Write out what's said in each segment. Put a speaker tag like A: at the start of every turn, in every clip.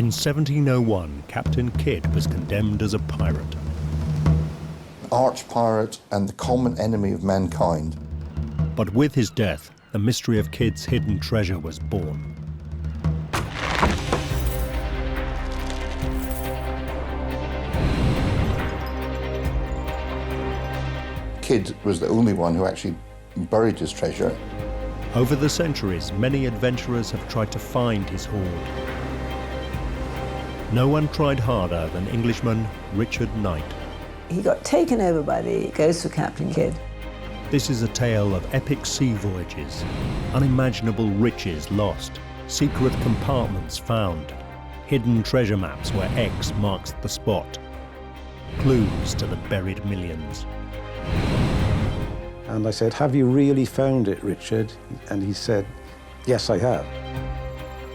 A: In 1701, Captain Kidd was condemned as a pirate.
B: Arch-pirate and the common enemy of mankind.
A: But with his death, the mystery of Kidd's hidden treasure was born.
B: Kidd was the only one who actually buried his treasure.
A: Over the centuries, many adventurers have tried to find his hoard. No one tried harder than Englishman Richard Knight.
C: He got taken over by the ghost of Captain Kidd.
A: This is a tale of epic sea voyages, unimaginable riches lost, secret compartments found, hidden treasure maps where X marks the spot, clues to the buried millions.
D: And I said, "Have you really found it, Richard?" And he said, "Yes, I have."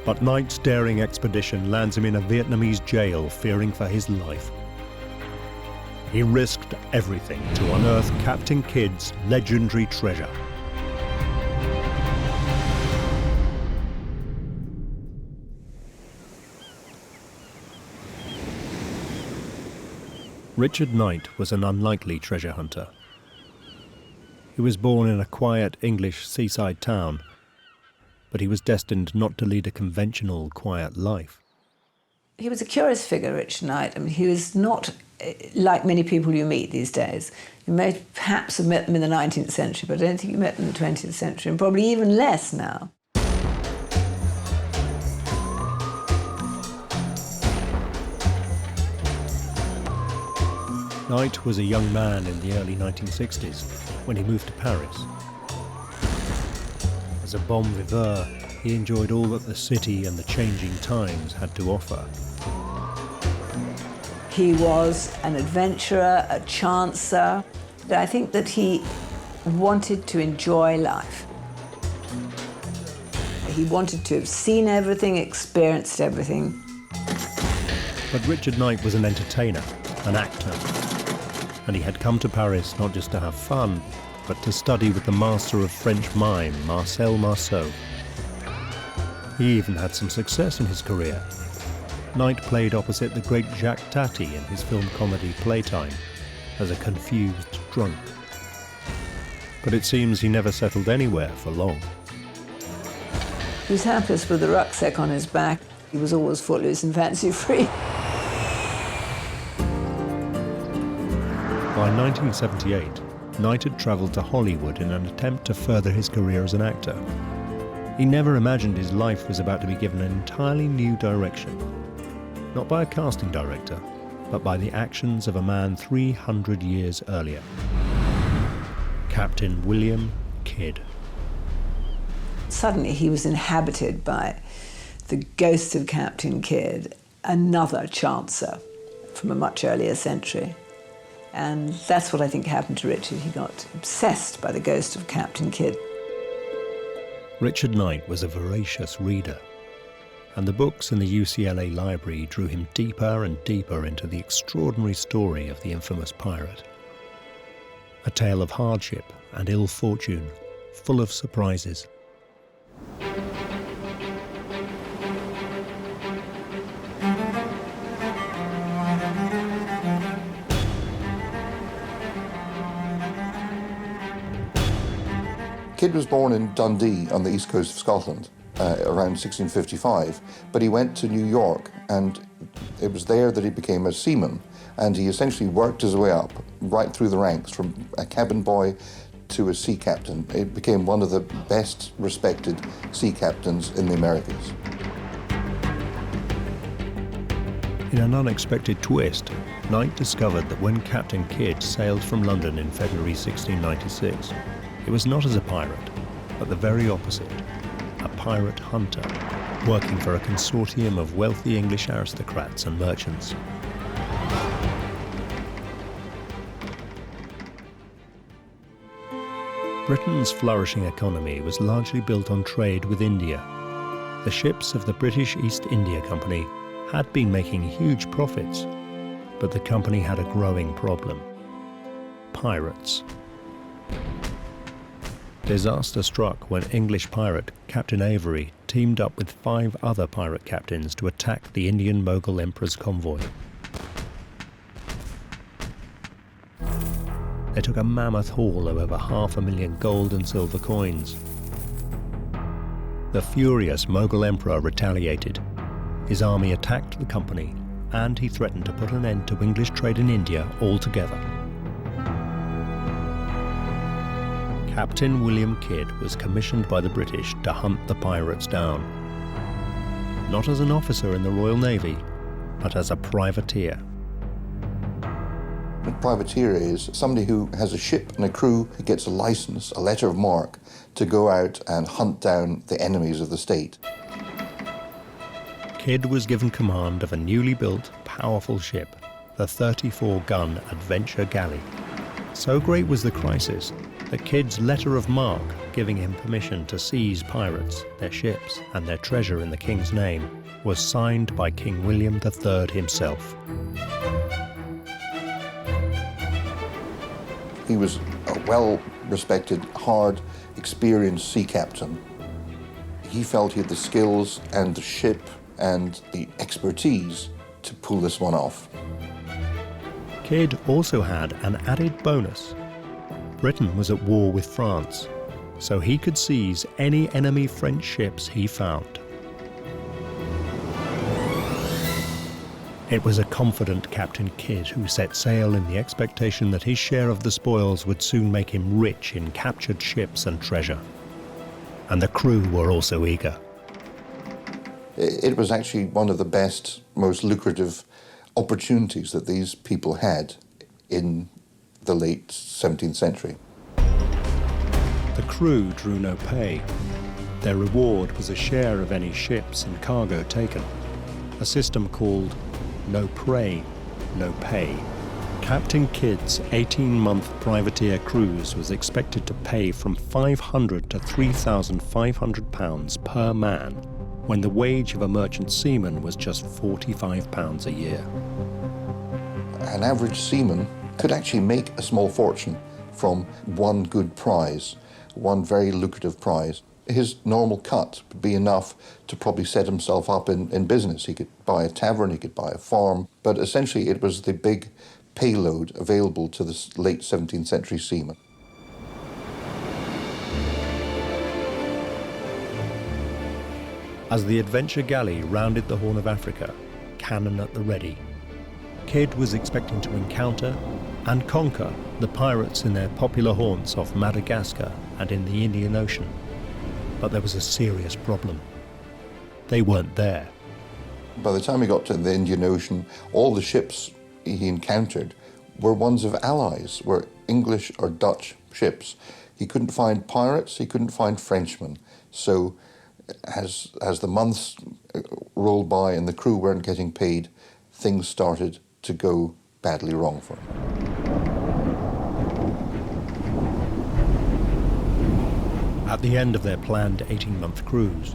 A: But Knight's daring expedition lands him in a Vietnamese jail, fearing for his life. He risked everything to unearth Captain Kidd's legendary treasure. Richard Knight was an unlikely treasure hunter. He was born in a quiet English seaside town, but he was destined not to lead a conventional, quiet life.
C: He was a curious figure, Richard Knight. I mean, he was not like many people you meet these days. You may perhaps have met them in the 19th century, but I don't think you met them in the 20th century, and probably even less now.
A: Knight was a young man in the early 1960s when he moved to Paris. As a bon vivant, he enjoyed all that the city and the changing times had to offer.
C: He was an adventurer, a chancer. I think that he wanted to enjoy life. He wanted to have seen everything, experienced everything.
A: But Richard Knight was an entertainer, an actor. And he had come to Paris not just to have fun, but to study with the master of French mime, Marcel Marceau. He even had some success in his career. Knight played opposite the great Jacques Tati in his film comedy Playtime, as a confused drunk. But it seems he never settled anywhere for long.
C: He was happiest with the rucksack on his back. He was always footloose and fancy-free.
A: By 1978, Knight had travelled to Hollywood in an attempt to further his career as an actor. He never imagined his life was about to be given an entirely new direction. Not by a casting director, but by the actions of a man 300 years earlier. Captain William Kidd.
C: Suddenly he was inhabited by the ghost of Captain Kidd, another chancer from a much earlier century. And that's what I think happened to Richard. He got obsessed by the ghost of Captain Kidd.
A: Richard Knight was a voracious reader, and the books in the UCLA library drew him deeper and deeper into the extraordinary story of the infamous pirate. A tale of hardship and ill fortune, full of surprises.
B: Kidd was born in Dundee on the east coast of Scotland around 1655, but he went to New York, and it was there that he became a seaman, and he essentially worked his way up right through the ranks from a cabin boy to a sea captain. It became one of the best respected sea captains in the Americas.
A: In an unexpected twist, Knight discovered that when Captain Kidd sailed from London in February 1696, it was not as a pirate, but the very opposite, a pirate hunter, working for a consortium of wealthy English aristocrats and merchants. Britain's flourishing economy was largely built on trade with India. The ships of the British East India Company had been making huge profits, but the company had a growing problem: pirates. Disaster struck when English pirate Captain Avery teamed up with 5 other pirate captains to attack the Indian Mughal Emperor's convoy. They took a mammoth haul of over 500,000 gold and silver coins. The furious Mughal Emperor retaliated. His army attacked the company, and he threatened to put an end to English trade in India altogether. Captain William Kidd was commissioned by the British to hunt the pirates down. Not as an officer in the Royal Navy, but as a privateer.
B: A privateer is somebody who has a ship and a crew who gets a license, a letter of marque, to go out and hunt down the enemies of the state.
A: Kidd was given command of a newly built, powerful ship, the 34-gun Adventure Galley. So great was the crisis that Kidd's letter of marque, giving him permission to seize pirates, their ships, and their treasure in the King's name, was signed by King William III himself.
B: He was a well-respected, hard, experienced sea captain. He felt he had the skills and the ship and the expertise to pull this one off.
A: Kidd also had an added bonus. Britain was at war with France, so he could seize any enemy French ships he found. It was a confident Captain Kidd who set sail in the expectation that his share of the spoils would soon make him rich in captured ships and treasure. And the crew were also eager.
B: It was actually one of the best, most lucrative opportunities that these people had in the late 17th century.
A: The crew drew no pay. Their reward was a share of any ships and cargo taken, a system called no prey, no pay. Captain Kidd's 18-month privateer cruise was expected to pay from £500 to £3,500 per man, when the wage of a merchant seaman was just £45 a year.
B: An average seaman could actually make a small fortune from one good prize, one very lucrative prize. His normal cut would be enough to probably set himself up in business. He could buy a tavern, he could buy a farm, but essentially it was the big payload available to the late 17th century seaman.
A: As the Adventure Galley rounded the Horn of Africa, cannon at the ready, Kidd was expecting to encounter and conquer the pirates in their popular haunts off Madagascar and in the Indian Ocean. But there was a serious problem. They weren't there.
B: By the time he got to the Indian Ocean, all the ships he encountered were ones of allies, were English or Dutch ships. He couldn't find pirates, he couldn't find Frenchmen. So as the months rolled by and the crew weren't getting paid, things started to go badly wrong for him.
A: At the end of their planned 18-month cruise,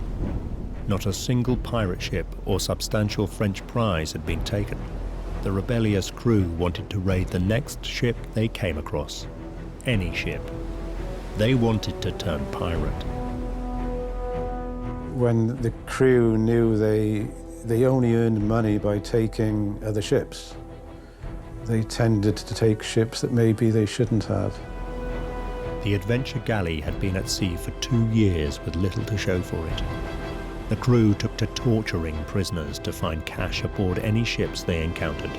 A: not a single pirate ship or substantial French prize had been taken. The rebellious crew wanted to raid the next ship they came across, any ship. They wanted to turn pirate.
D: When the crew knew they only earned money by taking other ships, they tended to take ships that maybe they shouldn't have.
A: The Adventure Galley had been at sea for 2 years with little to show for it. The crew took to torturing prisoners to find cash aboard any ships they encountered.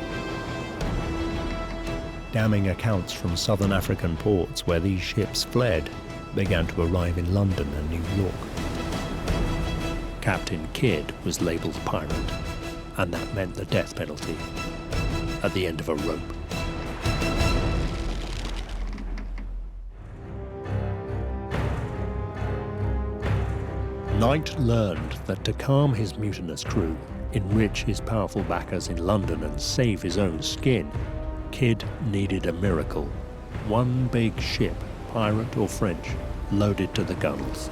A: Damning accounts from southern African ports where these ships fled began to arrive in London and New York. Captain Kidd was labelled pirate, and that meant the death penalty at the end of a rope. Knight learned that to calm his mutinous crew, enrich his powerful backers in London and save his own skin, Kidd needed a miracle. One big ship, pirate or French, loaded to the gunnels.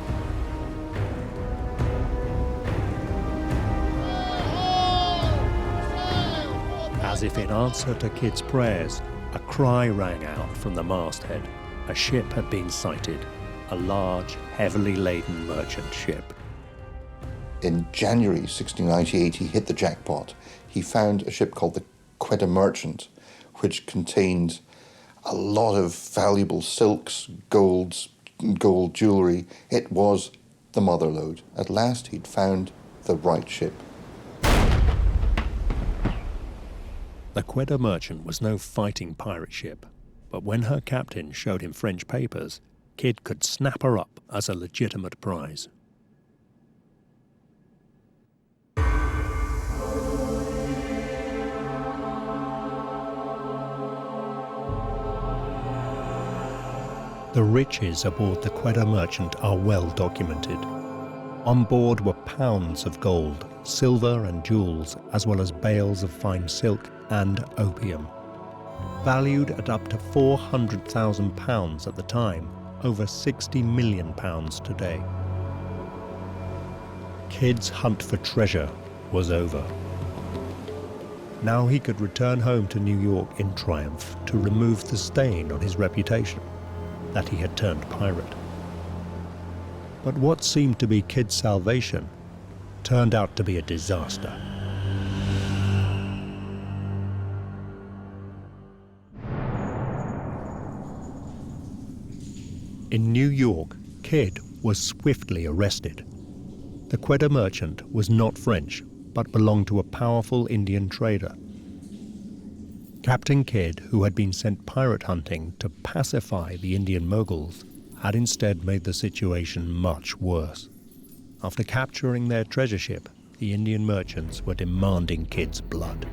A: As if in answer to Kidd's prayers, a cry rang out from the masthead. A ship had been sighted, a large, heavily laden merchant ship.
B: In January 1698, he hit the jackpot. He found a ship called the Quedah Merchant, which contained a lot of valuable silks, gold jewellery. It was the mother lode. At last, he'd found the right ship.
A: The Quedah Merchant was no fighting pirate ship, but when her captain showed him French papers, Kidd could snap her up as a legitimate prize. The riches aboard the Quedah Merchant are well documented. On board were pounds of gold, silver and jewels, as well as bales of fine silk and opium. Valued at up to £400,000 at the time, over £60 million today. Kidd's hunt for treasure was over. Now he could return home to New York in triumph to remove the stain on his reputation that he had turned pirate. But what seemed to be Kidd's salvation turned out to be a disaster. In New York, Kidd was swiftly arrested. The Quedah Merchant was not French, but belonged to a powerful Indian trader. Captain Kidd, who had been sent pirate hunting to pacify the Indian Moguls, had instead made the situation much worse. After capturing their treasure ship, the Indian merchants were demanding Kidd's blood.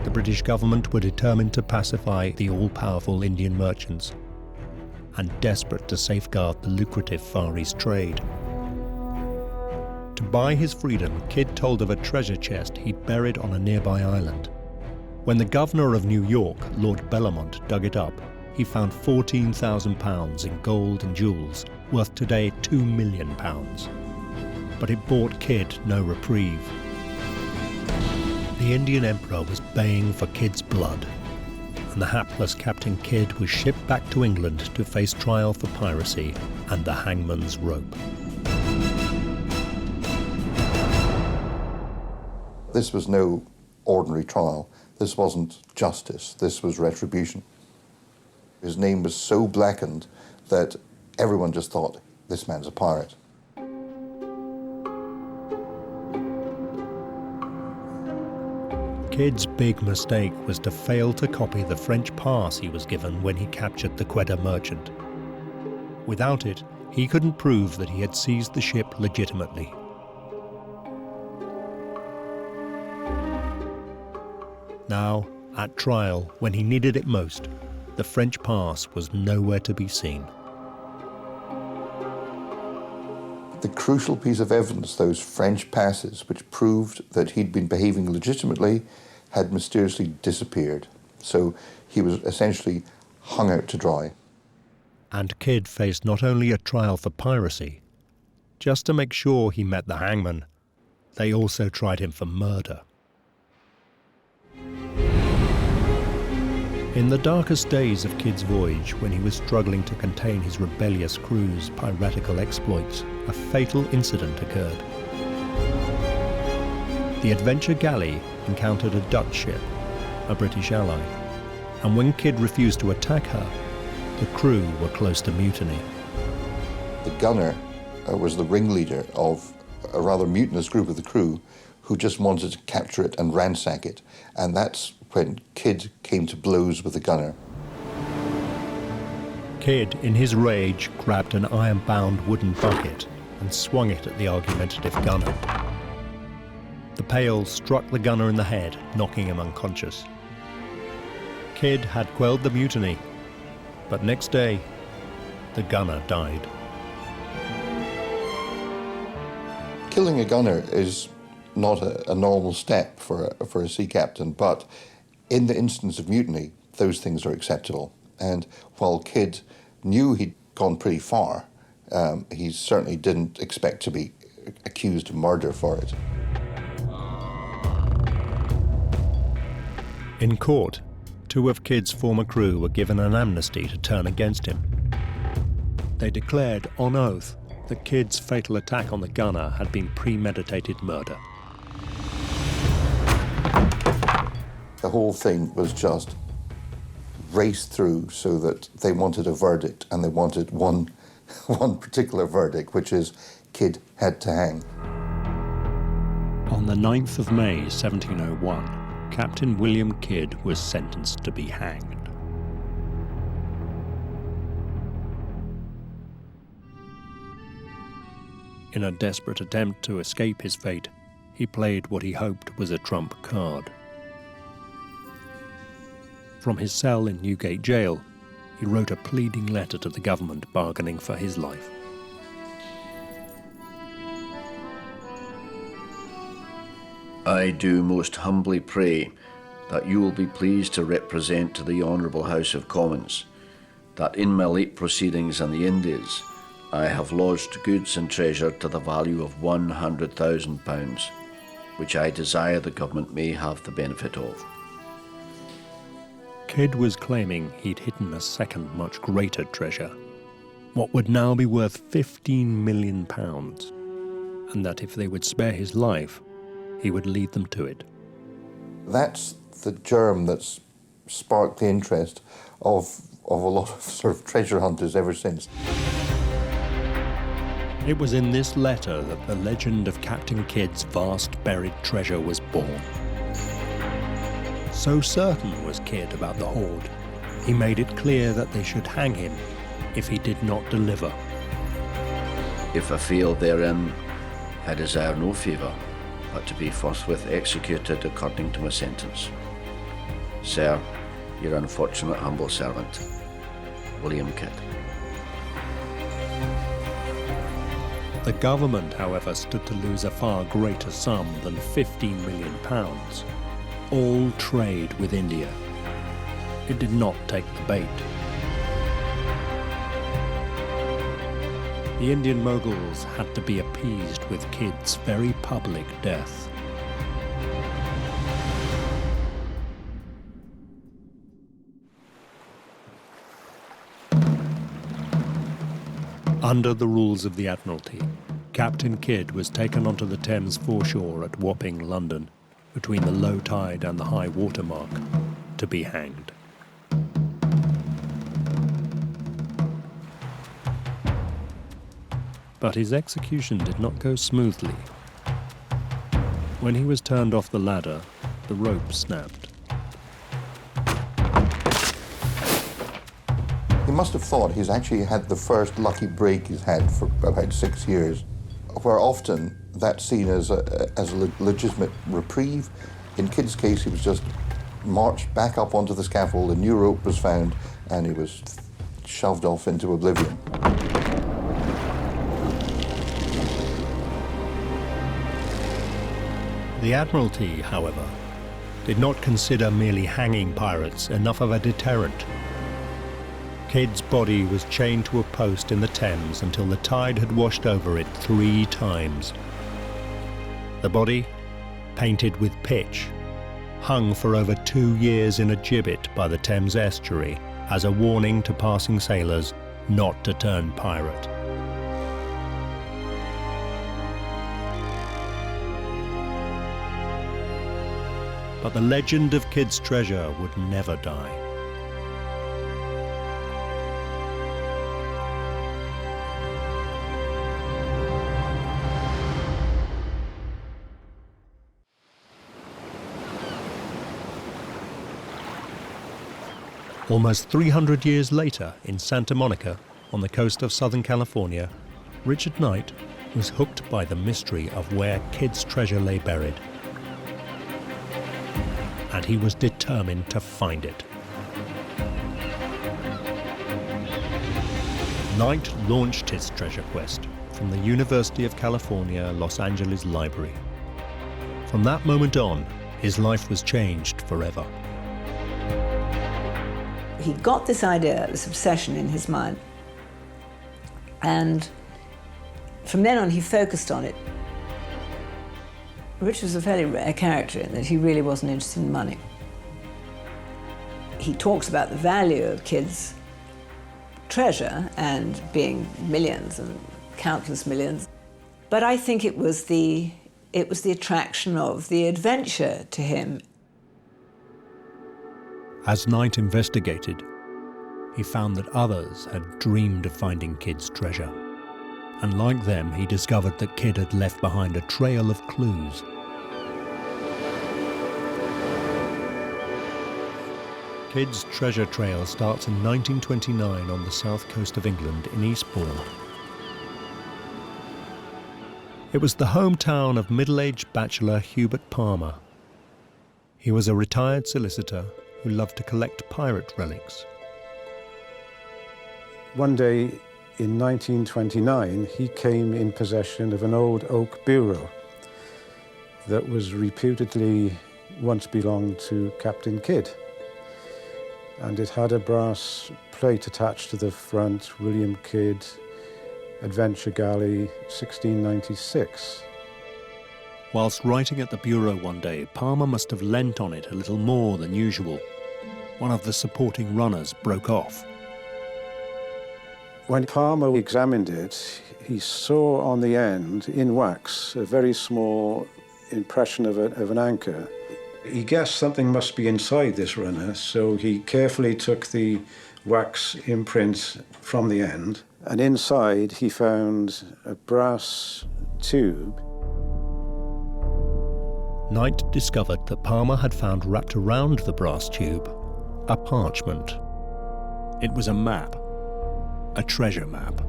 A: The British government were determined to pacify the all-powerful Indian merchants and desperate to safeguard the lucrative Far East trade. To buy his freedom, Kidd told of a treasure chest he'd buried on a nearby island. When the governor of New York, Lord Bellamont, dug it up, he found £14,000 in gold and jewels, worth today £2 million. But it bought Kidd no reprieve. The Indian emperor was baying for Kidd's blood, and the hapless Captain Kidd was shipped back to England to face trial for piracy and the hangman's rope.
B: This was no ordinary trial. This wasn't justice. This was retribution. His name was so blackened that everyone just thought, this man's a pirate.
A: Kidd's big mistake was to fail to copy the French pass he was given when he captured the Quedah Merchant. Without it, he couldn't prove that he had seized the ship legitimately. Now, at trial, when he needed it most, the French pass was nowhere to be seen.
B: The crucial piece of evidence, those French passes, which proved that he'd been behaving legitimately, had mysteriously disappeared. So he was essentially hung out to dry.
A: And Kidd faced not only a trial for piracy. Just to make sure he met the hangman, they also tried him for murder. In the darkest days of Kidd's voyage, when he was struggling to contain his rebellious crew's piratical exploits, a fatal incident occurred. The Adventure galley encountered a Dutch ship, a British ally, and when Kidd refused to attack her, the crew were close to mutiny.
B: The gunner was the ringleader of a rather mutinous group of the crew who just wanted to capture it and ransack it, and that's when Kidd came to blows with the gunner.
A: Kidd, in his rage, grabbed an iron-bound wooden bucket and swung it at the argumentative gunner. The pail struck the gunner in the head, knocking him unconscious. Kidd had quelled the mutiny, but next day, the gunner died.
B: Killing a gunner is not a normal step for a sea captain, but in the instance of mutiny, those things are acceptable. And while Kidd knew he'd gone pretty far, he certainly didn't expect to be accused of murder for it.
A: In court, two of Kidd's former crew were given an amnesty to turn against him. They declared on oath that Kidd's fatal attack on the gunner had been premeditated murder.
B: The whole thing was just raced through so that they wanted a verdict, and they wanted one particular verdict, which is Kidd had to hang.
A: On the 9th of May 1701, Captain William Kidd was sentenced to be hanged. In a desperate attempt to escape his fate, he played what he hoped was a trump card. From his cell in Newgate Jail, he wrote a pleading letter to the government bargaining for his life.
E: I do most humbly pray that you will be pleased to represent to the Honourable House of Commons that in my late proceedings in the Indies I have lodged goods and treasure to the value of £100,000, which I desire the government may have the benefit of.
A: Kidd was claiming he'd hidden a second, much greater treasure, what would now be worth £15 million, and that if they would spare his life, he would lead them to it.
B: That's the germ that's sparked the interest of a lot of sort of treasure hunters ever since.
A: It was in this letter that the legend of Captain Kidd's vast buried treasure was born. So certain was Kidd about the hoard, he made it clear that they should hang him if he did not deliver.
E: If I fail therein, I desire no favour, but to be forthwith executed according to my sentence. Sir, your unfortunate humble servant, William Kidd.
A: The government, however, stood to lose a far greater sum than £15 million. All trade with India. It did not take the bait. The Indian moguls had to be appeased with Kidd's very public death. Under the rules of the Admiralty, Captain Kidd was taken onto the Thames foreshore at Wapping, London, between the low tide and the high water mark, to be hanged. But his execution did not go smoothly. When he was turned off the ladder, the rope snapped.
B: He must have thought he's actually had the first lucky break he's had for about 6 years, where often that's seen as a legitimate reprieve. In Kidd's case, he was just marched back up onto the scaffold, a new rope was found, and he was shoved off into oblivion.
A: The Admiralty, however, did not consider merely hanging pirates enough of a deterrent. Kidd's body was chained to a post in the Thames until the tide had washed over it 3 times. The body, painted with pitch, hung for over 2 years in a gibbet by the Thames estuary as a warning to passing sailors not to turn pirate. But the legend of Kidd's treasure would never die. Almost 300 years later, in Santa Monica, on the coast of Southern California, Richard Knight was hooked by the mystery of where Kidd's treasure lay buried. And he was determined to find it. Knight launched his treasure quest from the University of California, Los Angeles Library. From that moment on, his life was changed forever.
C: He got this idea, this obsession in his mind, and from then on he focused on it. Rich was a fairly rare character in that he really wasn't interested in money. He talks about the value of Kidd's treasure and being millions and countless millions. But I think it was the attraction of the adventure to him.
A: As Knight investigated, he found that others had dreamed of finding Kidd's treasure. And like them, he discovered that Kidd had left behind a trail of clues. Kidd's treasure trail starts in 1929 on the south coast of England in Eastbourne. It was the hometown of middle-aged bachelor Hubert Palmer. He was a retired solicitor who loved to collect pirate relics.
D: One day in 1929, he came in possession of an old oak bureau that was reputedly once belonged to Captain Kidd. And it had a brass plate attached to the front, William Kidd, Adventure Galley, 1696.
A: Whilst writing at the bureau one day, Palmer must have leant on it a little more than usual. One of the supporting runners broke off.
D: When Palmer examined it, he saw on the end, in wax, a very small impression of an anchor. He guessed something must be inside this runner, so he carefully took the wax imprint from the end, and inside he found a brass tube.
A: Knight discovered that Palmer had found wrapped around the brass tube a parchment. It was a map, a treasure map.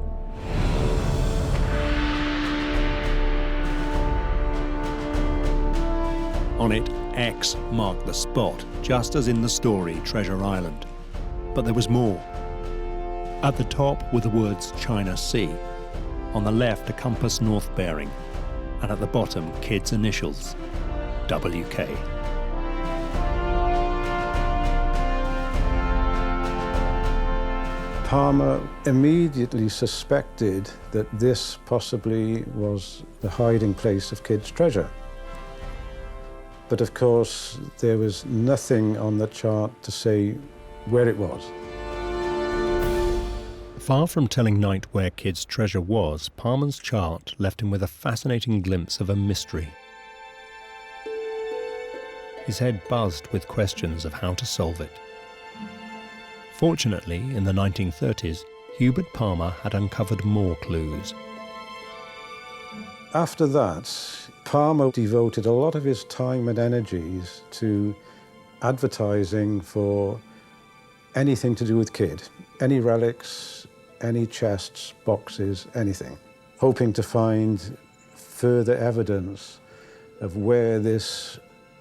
A: On it, X marked the spot, just as in the story Treasure Island. But there was more. At the top were the words China Sea. On the left, a compass north bearing. And at the bottom, Kidd's initials, WK.
D: Palmer immediately suspected that this possibly was the hiding place of Kidd's treasure. But of course, there was nothing on the chart to say where it was.
A: Far from telling Knight where Kidd's treasure was, Palmer's chart left him with a fascinating glimpse of a mystery. His head buzzed with questions of how to solve it. Fortunately, in the 1930s, Hubert Palmer had uncovered more clues.
D: After that, Palmer devoted a lot of his time and energies to advertising for anything to do with Kidd, any relics, any chests, boxes, anything, hoping to find further evidence of where this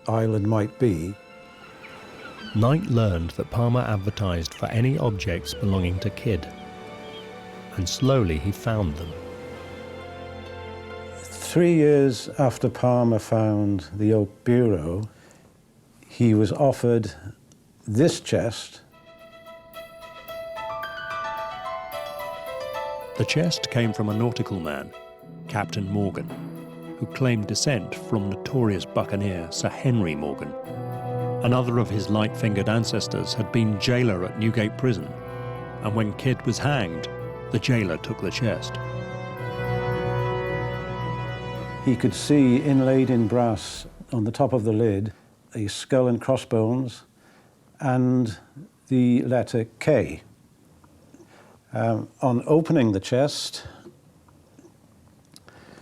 D: island might be.
A: Knight learned that Palmer advertised for any objects belonging to Kidd, and slowly he found them.
D: 3 years after Palmer found the oak bureau, he was offered this chest.
A: The chest came from a nautical man, Captain Morgan, who claimed descent from notorious buccaneer Sir Henry Morgan. Another of his light-fingered ancestors had been jailer at Newgate Prison, and when Kidd was hanged, the jailer took the chest.
D: He could see inlaid in brass on the top of the lid a skull and crossbones and the letter K. On opening the chest,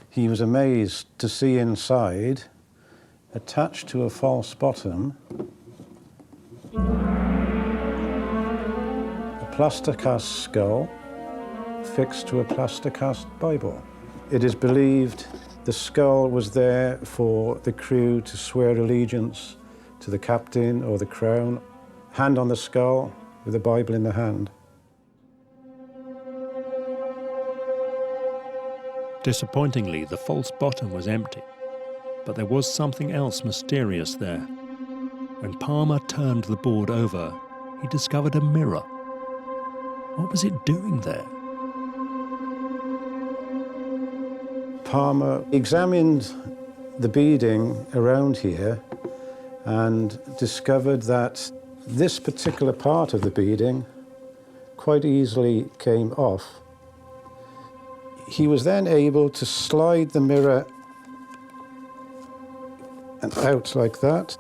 D: he was amazed to see inside, attached to a false bottom, a plaster cast skull fixed to a plaster cast Bible. It is believed the skull was there for the crew to swear allegiance to the captain or the crown, hand on the skull with the Bible in the hand.
A: Disappointingly, the false bottom was empty, but there was something else mysterious there. When Palmer turned the board over, he discovered a mirror. What was it doing there?
D: Palmer examined the beading around here and discovered that this particular part of the beading quite easily came off. He was then able to slide the mirror and out like that.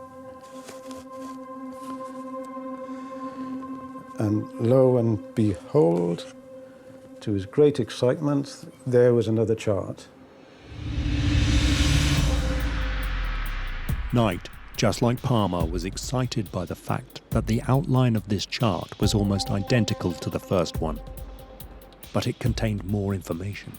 D: And lo and behold, to his great excitement, there was another chart.
A: Knight, just like Palmer, was excited by the fact that the outline of this chart was almost identical to the first one, but it contained more information.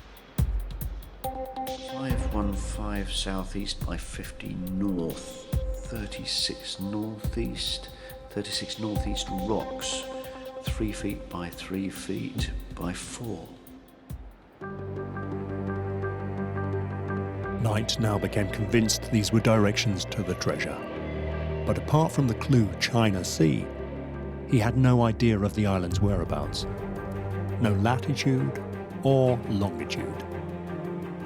E: 515 southeast by 50 north, 36 northeast rocks, 3 feet by 3 feet by 4.
A: Knight now became convinced these were directions to the treasure. But apart from the clue China Sea, he had no idea of the island's whereabouts. No latitude or longitude.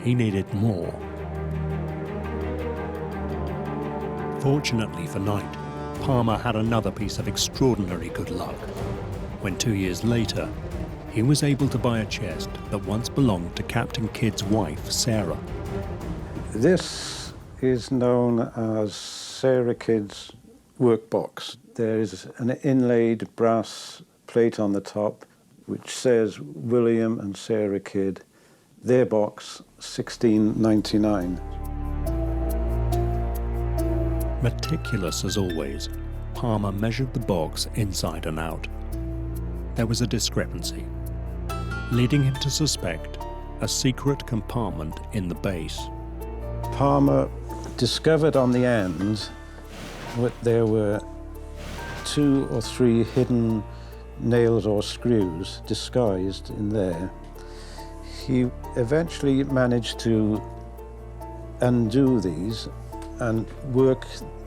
A: He needed more. Fortunately for Knight, Palmer had another piece of extraordinary good luck. When 2 years later, he was able to buy a chest that once belonged to Captain Kidd's wife, Sarah.
D: This is known as Sarah Kidd's workbox. There is an inlaid brass plate on the top which says William and Sarah Kidd, their box, 1699.
A: Meticulous as always, Palmer measured the box inside and out. There was a discrepancy, leading him to suspect a secret compartment in the base.
D: Palmer discovered on the end that there were 2 or 3 hidden nails or screws disguised in there. He eventually managed to undo these and work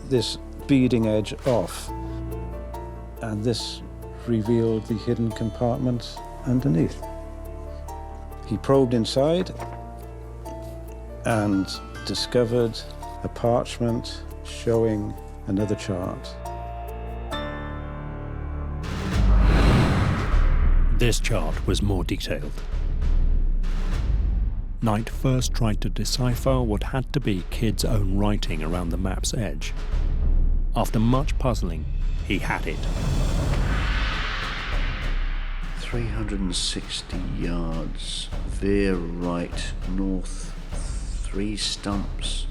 D: this beading edge off, and this revealed the hidden compartment underneath. He probed inside and discovered a parchment showing another chart.
A: This chart was more detailed. Knight first tried to decipher what had to be Kidd's own writing around the map's edge. After much puzzling, he had it.
E: 360 yards, veer right, north, 3 stumps,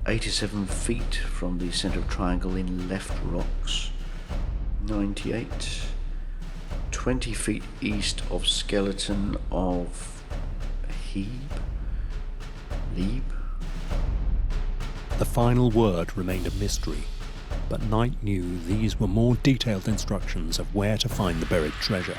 E: 87 feet from the centre of triangle in left rocks, 98, 20 feet east of skeleton of Leeb.
A: The final word remained a mystery, but Knight knew these were more detailed instructions of where to find the buried treasure.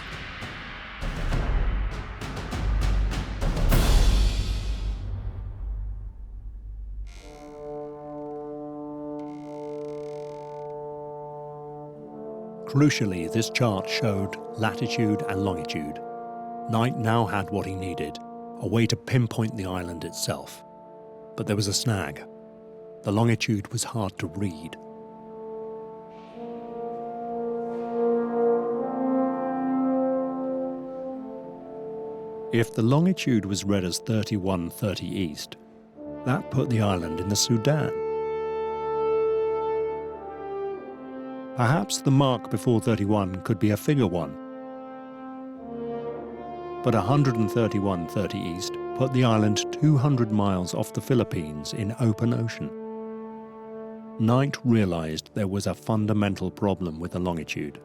A: Crucially, this chart showed latitude and longitude. Knight now had what he needed, a way to pinpoint the island itself. But there was a snag. The longitude was hard to read. If the longitude was read as 3130 east, that put the island in the Sudan. Perhaps the mark before 31 could be a figure 1. But 131.30 east put the island 200 miles off the Philippines in open ocean. Knight realized there was a fundamental problem with the longitude.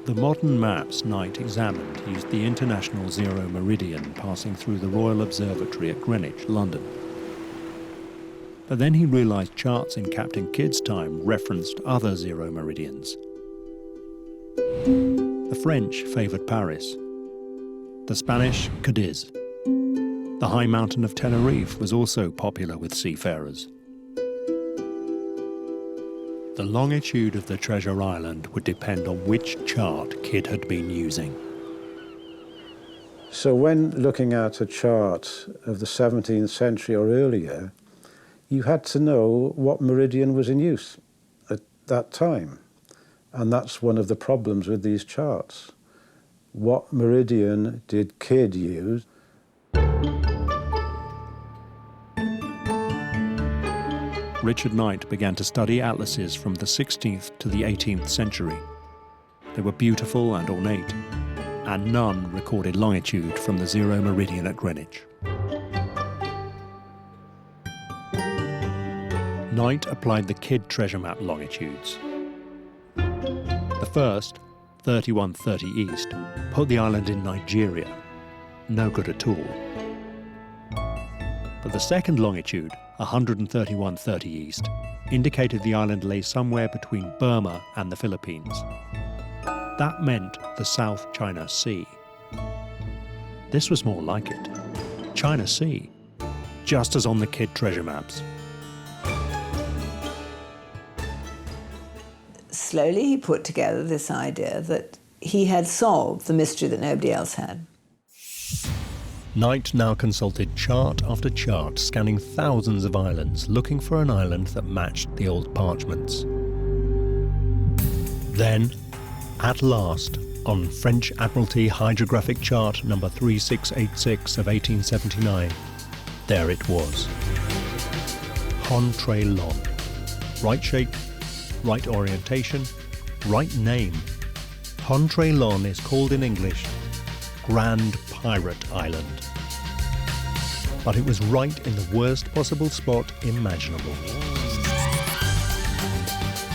A: The modern maps Knight examined used the International Zero Meridian passing through the Royal Observatory at Greenwich, London. But then he realized charts in Captain Kidd's time referenced other zero meridians. The French favoured Paris. The Spanish, Cadiz. The high mountain of Tenerife was also popular with seafarers. The longitude of the treasure island would depend on which chart Kidd had been using.
D: So when looking at a chart of the 17th century or earlier, you had to know what meridian was in use at that time. And that's one of the problems with these charts. What meridian did Kidd use?
A: Richard Knight began to study atlases from the 16th to the 18th century. They were beautiful and ornate, and none recorded longitude from the zero meridian at Greenwich. Knight applied the Kidd treasure map longitudes. The first, 3130 east, put the island in Nigeria. No good at all. But the second longitude, 131.30 east, indicated the island lay somewhere between Burma and the Philippines. That meant the South China Sea. This was more like it. China Sea, just as on the Kidd treasure maps.
C: Slowly he put together this idea that he had solved the mystery that nobody else had.
A: Knight now consulted chart after chart, scanning thousands of islands, looking for an island that matched the old parchments. Then, at last, on French Admiralty Hydrographic Chart number 3686 of 1879, there it was. Hon-Tre-Lon. Right shape, right orientation, right name. Hon-Tre-Lon is called in English Grand Pirate Island. But it was right in the worst possible spot imaginable.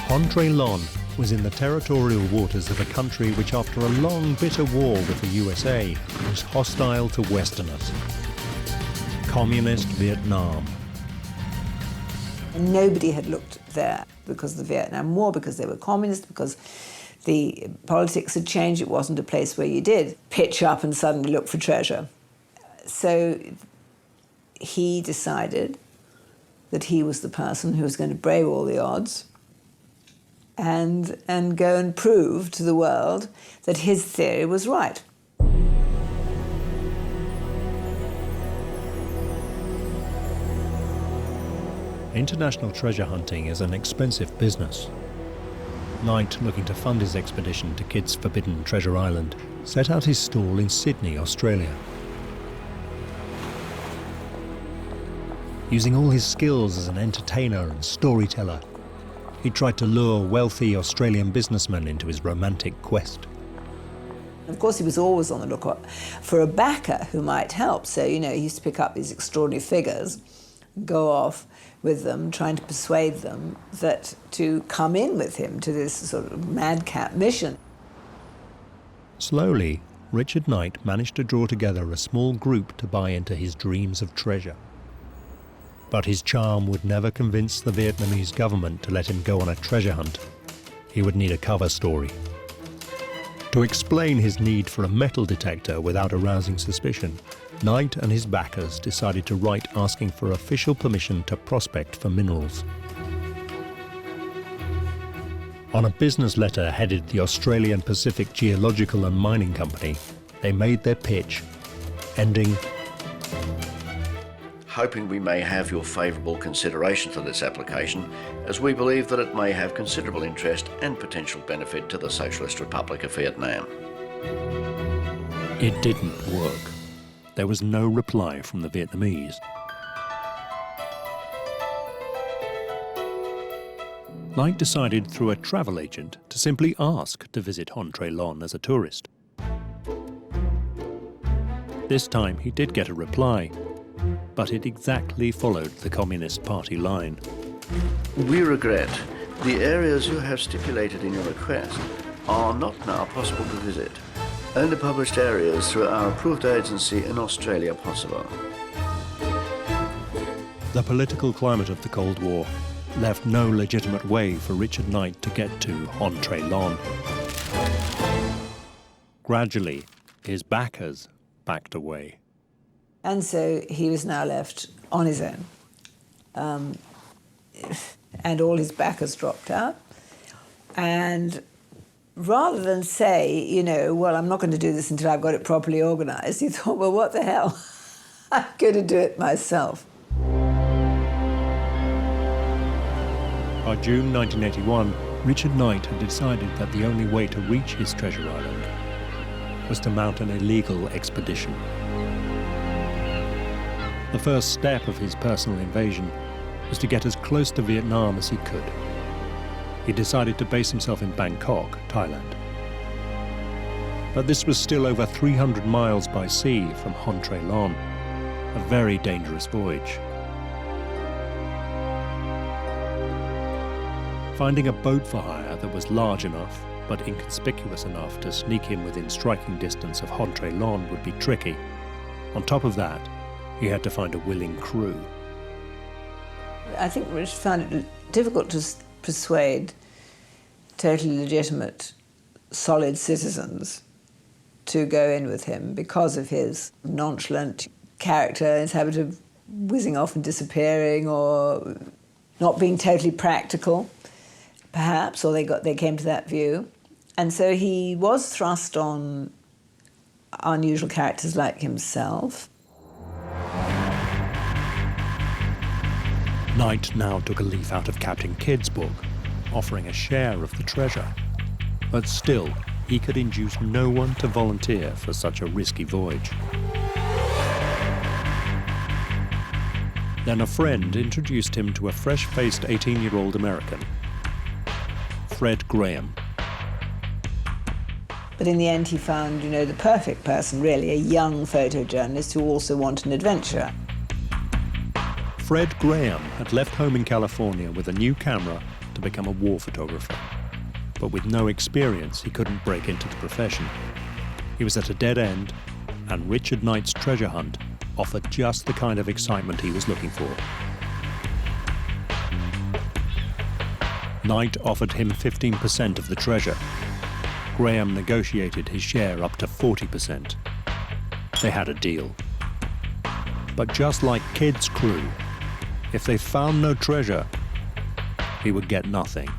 A: Hon-Tre-Lon was in the territorial waters of a country which, after a long, bitter war with the USA, was hostile to Westerners. Communist Vietnam.
C: And nobody had looked there because of the Vietnam War, because they were communist, because the politics had changed. It wasn't a place where you did pitch up and suddenly look for treasure. So he decided that he was the person who was going to brave all the odds and go and prove to the world that his theory was right.
A: International treasure hunting is an expensive business. Knight, looking to fund his expedition to Kidd's forbidden treasure island, set out his stall in Sydney, Australia. Using all his skills as an entertainer and storyteller, he tried to lure wealthy Australian businessmen into his romantic quest.
C: Of course, he was always on the lookout for a backer who might help. So, he used to pick up these extraordinary figures, go off with them, trying to persuade them that to come in with him to this sort of madcap mission.
A: Slowly, Richard Knight managed to draw together a small group to buy into his dreams of treasure. But his charm would never convince the Vietnamese government to let him go on a treasure hunt. He would need a cover story. To explain his need for a metal detector without arousing suspicion, Knight and his backers decided to write asking for official permission to prospect for minerals. On a business letter headed the Australian Pacific Geological and Mining Company, they made their pitch, ending,
E: hoping we may have your favourable consideration for this application, as we believe that it may have considerable interest and potential benefit to the Socialist Republic of Vietnam.
A: It didn't work. There was no reply from the Vietnamese. Knight decided through a travel agent to simply ask to visit Hon-Tre-Lon as a tourist. This time he did get a reply, but it exactly followed the Communist Party line.
E: We regret the areas you have stipulated in your request are not now possible to visit. Only published areas through our approved agency in Australia possible.
A: The political climate of the Cold War left no legitimate way for Richard Knight to get to Hon-Tre-Lon. Gradually, his backers backed away.
C: And so he was now left on his own. And all his backers dropped out. And rather than say, well, I'm not going to do this until I've got it properly organised, he thought, well, what the hell? I'm going to do it myself.
A: By June 1981, Richard Knight had decided that the only way to reach his treasure island was to mount an illegal expedition. The first step of his personal invasion was to get as close to Vietnam as he could. He decided to base himself in Bangkok, Thailand. But this was still over 300 miles by sea from Hon Tre Lon, a very dangerous voyage. Finding a boat for hire that was large enough but inconspicuous enough to sneak in within striking distance of Hon Tre Lon would be tricky. On top of that, he had to find a willing crew.
C: I think Rich found it difficult to persuade totally legitimate, solid citizens to go in with him because of his nonchalant character, his habit of whizzing off and disappearing, or not being totally practical, perhaps, or they came to that view. And so he was thrust on unusual characters like himself.
A: Knight now took a leaf out of Captain Kidd's book, offering a share of the treasure. But still, he could induce no one to volunteer for such a risky voyage. Then a friend introduced him to a fresh-faced 18-year-old American, Fred Graham.
C: But in the end, he found, the perfect person, really, a young photojournalist who also wanted an adventure.
A: Fred Graham had left home in California with a new camera to become a war photographer. But with no experience, he couldn't break into the profession. He was at a dead end, and Richard Knight's treasure hunt offered just the kind of excitement he was looking for. Knight offered him 15% of the treasure. Graham negotiated his share up to 40%. They had a deal. But just like Kidd's crew, if they found no treasure, he would get nothing.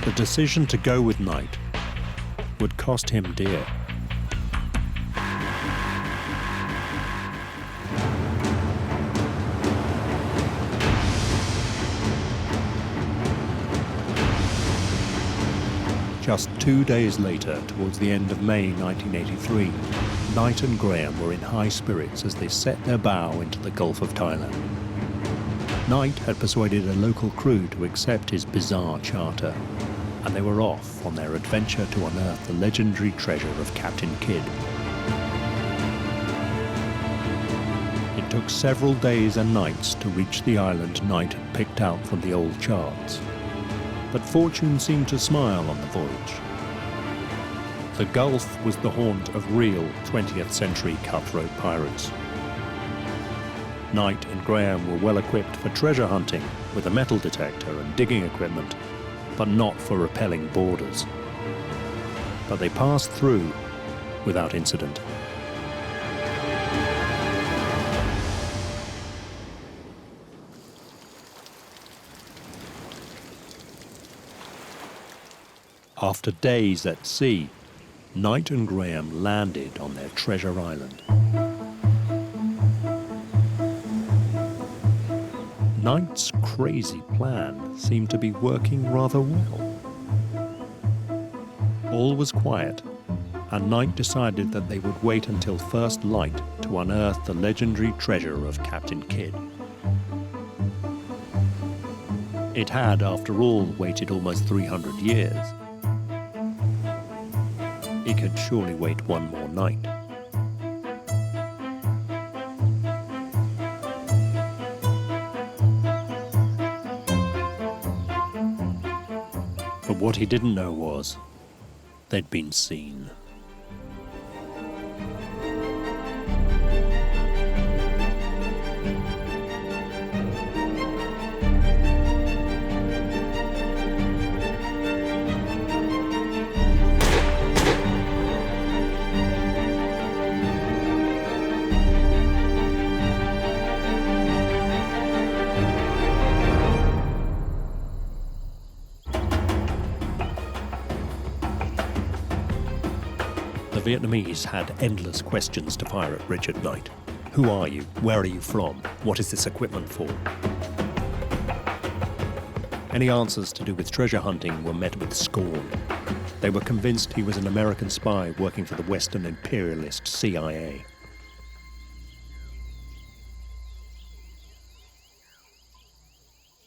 A: The decision to go with Knight would cost him dear. Just 2 days later, towards the end of May 1983, Knight and Graham were in high spirits as they set their bow into the Gulf of Thailand. Knight had persuaded a local crew to accept his bizarre charter, and they were off on their adventure to unearth the legendary treasure of Captain Kidd. It took several days and nights to reach the island Knight had picked out from the old charts. But fortune seemed to smile on the voyage. The Gulf was the haunt of real 20th century cutthroat pirates. Knight and Graham were well equipped for treasure hunting with a metal detector and digging equipment, but not for rappelling boarders. But they passed through without incident. After days at sea, Knight and Graham landed on their treasure island. Knight's crazy plan seemed to be working rather well. All was quiet, and Knight decided that they would wait until first light to unearth the legendary treasure of Captain Kidd. It had, after all, waited almost 300 years. He could surely wait one more night. But what he didn't know was, they'd been seen. The Vietnamese had endless questions to fire at Richard Knight. Who are you? Where are you from? What is this equipment for? Any answers to do with treasure hunting were met with scorn. They were convinced he was an American spy working for the Western imperialist CIA.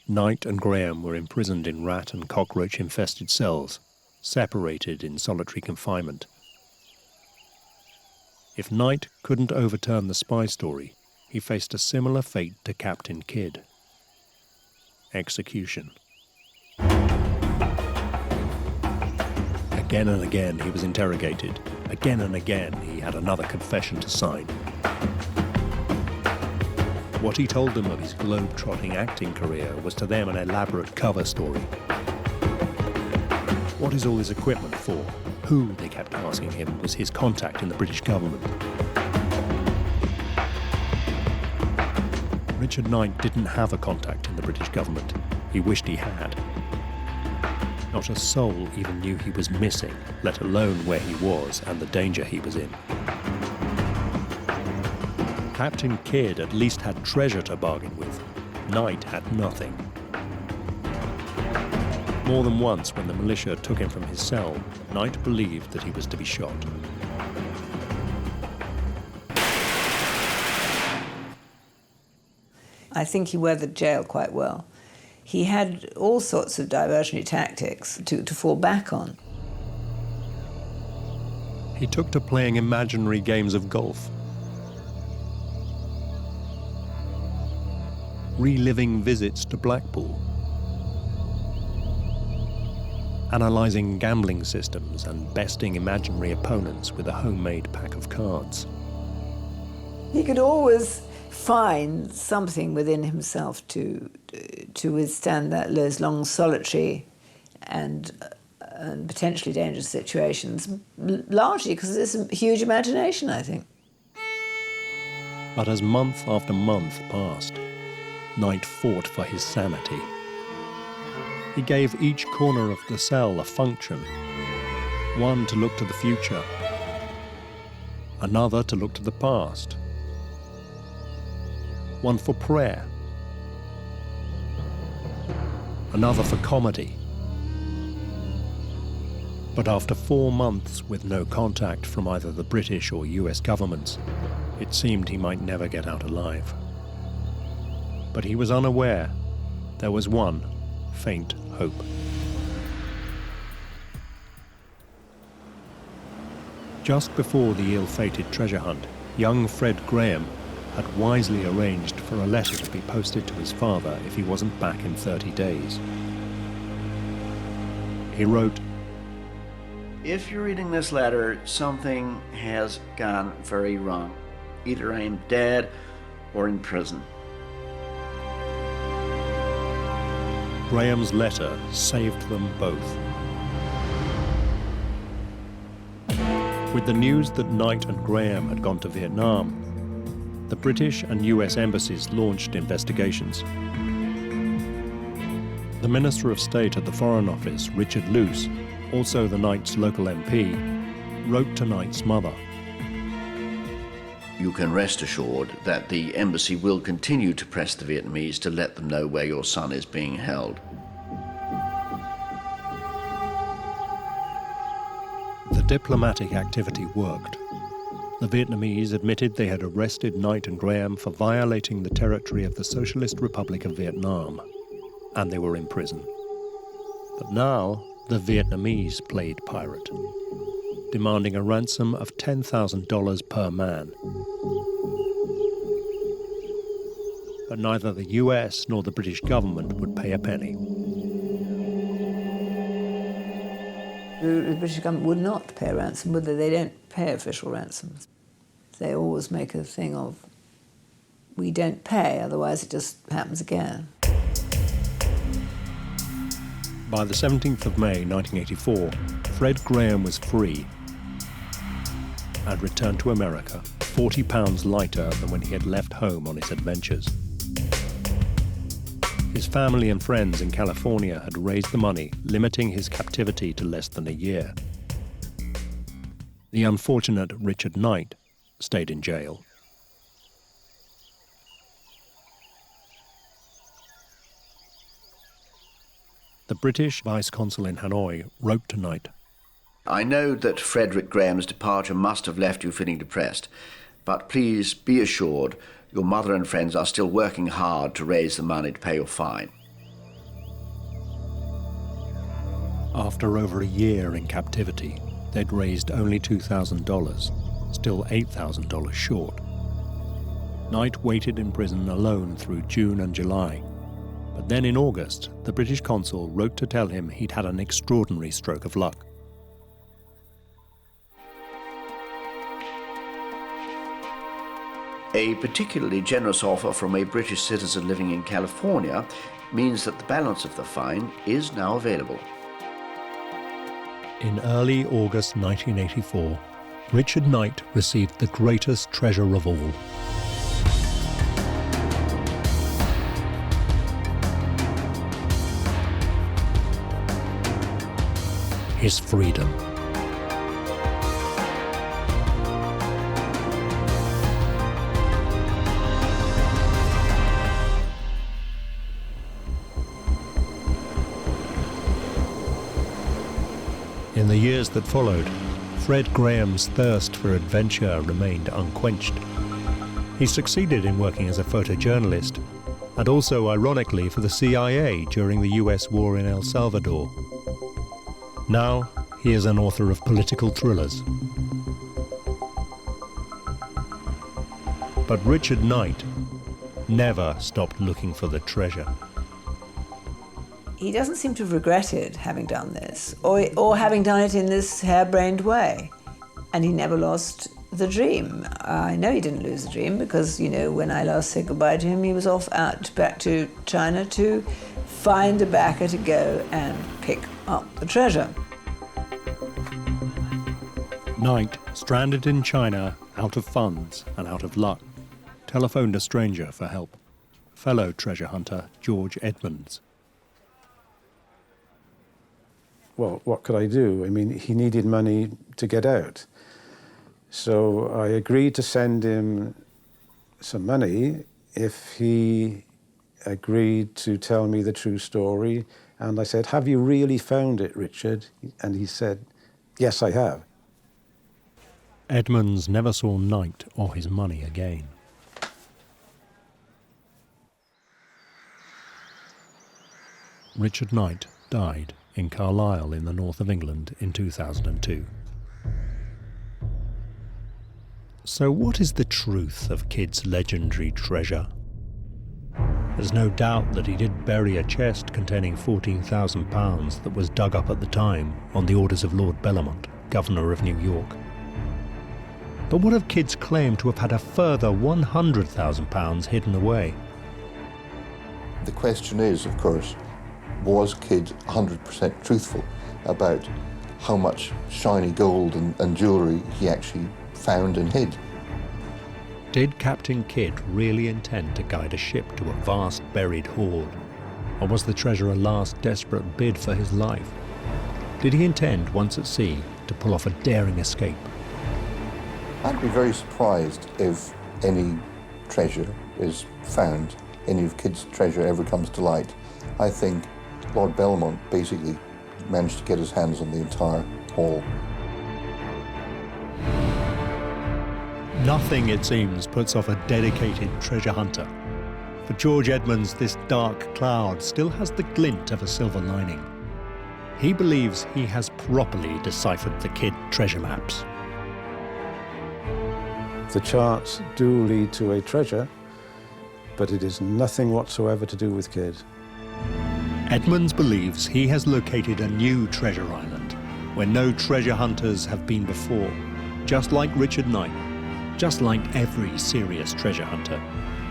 A: Knight and Graham were imprisoned in rat and cockroach-infested cells, separated in solitary confinement. If Knight couldn't overturn the spy story, he faced a similar fate to Captain Kidd: execution. Again and again he was interrogated. Again and again he had another confession to sign. What he told them of his globe-trotting acting career was to them an elaborate cover story. What is all this equipment for? Who, they kept asking him, was his contact in the British government? Richard Knight didn't have a contact in the British government. He wished he had. Not a soul even knew he was missing, let alone where he was and the danger he was in. Captain Kidd at least had treasure to bargain with. Knight had nothing. More than once, when the militia took him from his cell, Knight believed that he was to be shot.
C: I think he weathered jail quite well. He had all sorts of diversionary tactics to fall back on.
A: He took to playing imaginary games of golf, reliving visits to Blackpool, analysing gambling systems and besting imaginary opponents with a homemade pack of cards.
C: He could always find something within himself to withstand those long, solitary and potentially dangerous situations, largely because there's a huge imagination, I think.
A: But as month after month passed, Knight fought for his sanity. He gave each corner of the cell a function, one to look to the future, another to look to the past, one for prayer, another for comedy. But after 4 months with no contact from either the British or US governments, it seemed he might never get out alive. But he was unaware there was one faint hope. Just before the ill-fated treasure hunt, young Fred Graham had wisely arranged for a letter to be posted to his father if he wasn't back in 30 days. He wrote,
E: "If you're reading this letter, something has gone very wrong. Either I am dead or in prison."
A: Graham's letter saved them both. With the news that Knight and Graham had gone to Vietnam, the British and US embassies launched investigations. The Minister of State at the Foreign Office, Richard Luce, also the Knight's local MP, wrote to Knight's mother.
E: You can rest assured that the embassy will continue to press the Vietnamese to let them know where your son is being held.
A: The diplomatic activity worked. The Vietnamese admitted they had arrested Knight and Graham for violating the territory of the Socialist Republic of Vietnam, and they were in prison. But now, the Vietnamese played pirate, demanding a ransom of $10,000 per man. But neither the US nor the British government would pay a penny.
C: The British government would not pay a ransom, would they? They don't pay official ransoms. They always make a thing of, we don't pay, otherwise it just happens again.
A: By the 17th of May 1984, Fred Graham was free and returned to America, 40 pounds lighter than when he had left home on his adventures. His family and friends in California had raised the money, limiting his captivity to less than a year. The unfortunate Richard Knight stayed in jail. the British vice-consul in Hanoi wrote to Knight.
E: I know that Frederick Graham's departure must have left you feeling depressed, but please be assured your mother and friends are still working hard to raise the money to pay your fine.
A: After over a year in captivity, they'd raised only $2,000, still $8,000 short. Knight waited in prison alone through June and July. But then in August, the British consul wrote to tell him he'd had an extraordinary stroke of luck.
E: A particularly generous offer from a British citizen living in California means that the balance of the fine is now available.
A: In early August 1984, Richard Knight received the greatest treasure of all. His freedom. In the years that followed, Fred Graham's thirst for adventure remained unquenched. He succeeded in working as a photojournalist, and also, ironically, for the CIA during the US war in El Salvador. Now, he is an author of political thrillers. But Richard Knight never stopped looking for the treasure.
C: He doesn't seem to have regretted having done this, or having done it in this harebrained way. And he never lost the dream. I know he didn't lose the dream because, when I last said goodbye to him, he was off back to China to find a backer to go and pick up the treasure.
A: Knight, stranded in China, out of funds and out of luck, telephoned a stranger for help, fellow treasure hunter George Edmonds.
D: Well, what could I do? I mean, he needed money to get out. So I agreed to send him some money if he agreed to tell me the true story. And I said, "Have you really found it, Richard?" And he said, "Yes, I have."
A: Edmonds never saw Knight or his money again. Richard Knight died in Carlisle in the north of England in 2002. So what is the truth of Kidd's legendary treasure? There's no doubt that he did bury a chest containing £14,000 that was dug up at the time on the orders of Lord Bellamont, Governor of New York. But what of Kidd's claim to have had a further £100,000 hidden away?
B: The question is, of course, was Kidd 100% truthful about how much shiny gold and jewellery he actually found and hid?
A: Did Captain Kidd really intend to guide a ship to a vast buried hoard? Or was the treasure a last desperate bid for his life? Did he intend, once at sea, to pull off a daring escape?
B: I'd be very surprised if any treasure is found, any of Kidd's treasure ever comes to light. I think Lord Bellamont basically managed to get his hands on the entire haul.
A: Nothing, it seems, puts off a dedicated treasure hunter. For George Edmonds, this dark cloud still has the glint of a silver lining. He believes he has properly deciphered the Kidd treasure maps.
D: The charts do lead to a treasure, but it is nothing whatsoever to do with Kidd.
A: Edmonds believes he has located a new treasure island where no treasure hunters have been before, just like Richard Knight, just like every serious treasure hunter.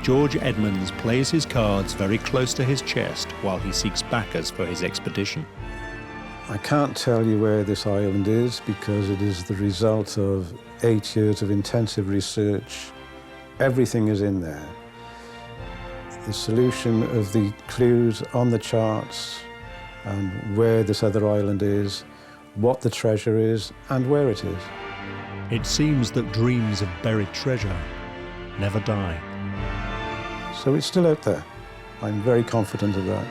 A: George Edmonds plays his cards very close to his chest while he seeks backers for his expedition.
D: I can't tell you where this island is because it is the result of 8 years of intensive research. Everything is in there. The solution of the clues on the charts and where this other island is, what the treasure is, and where it is.
A: It seems that dreams of buried treasure never die.
D: So it's still out there. I'm very confident of that.